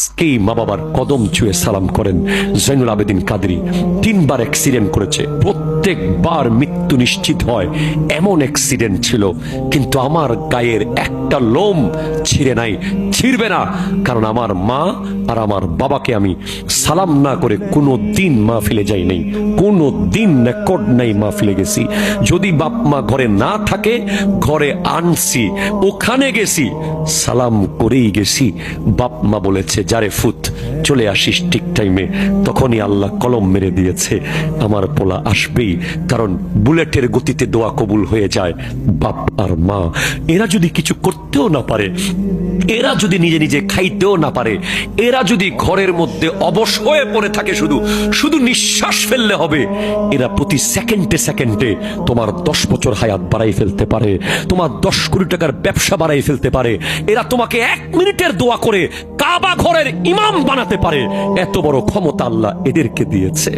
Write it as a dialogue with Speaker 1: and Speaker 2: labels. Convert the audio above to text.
Speaker 1: আজকেই মা বাবার কদম ছুঁয়ে সালাম করেন। জৈনুল আবেদিন কাদরি 3 বার অ্যাক্সিডেন্ট করেছে, প্রত্যেকবার মৃত্যু নিশ্চিত হয় এমন অ্যাক্সিডেন্ট ছিল, কিন্তু আমার গায়ের একটা লোম ছিঁড়ে নাই, ছিঁড়বে না। কারণ আমার মা আর আমার বাবাকে আমি সালাম না করে কোনো দিন মাহফিলে যাই নাই, কোনো দিন রেকর্ড নাই মাহফিলে গেছি। যদি বাপ মা ঘরে না থাকে, ঘরে আনছি, ওখানে গেছি, সালাম করেই গেছি। বাপ মা বলেছে যারে ফুত চলে আসিস ঠিক টাইমে, তখনই আল্লাহ কলম মেরে দিয়েছে আমার পোলা আসবেই। কারণ বুলেটের গতিতে দোয়া কবুল হয়ে যায়। বাপ আর মা এরা যদি কিছু করতেও না পারে, এরা যদি নিজে নিজে খাইতেও না পারে, এরা যদি ঘরের মধ্যে অবশ হয়ে পড়ে থাকে, শুধু শুধু নিঃশ্বাস ফেললে হবে, এরা প্রতি সেকেন্ডে সেকেন্ডে তোমার 10 বছর হায়াত বাড়াই ফেলতে পারে, তোমার 10 কোটি টাকার ব্যবসা বাড়াই ফেলতে পারে। এরা তোমাকে 1 মিনিটের দোয়া করে কাবা ঘরের ইমাম বানাতে পারে। এত বড় ক্ষমতা আল্লাহ এদেরকে দিয়েছে।